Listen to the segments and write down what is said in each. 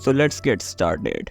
So let's get started.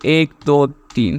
1 2 3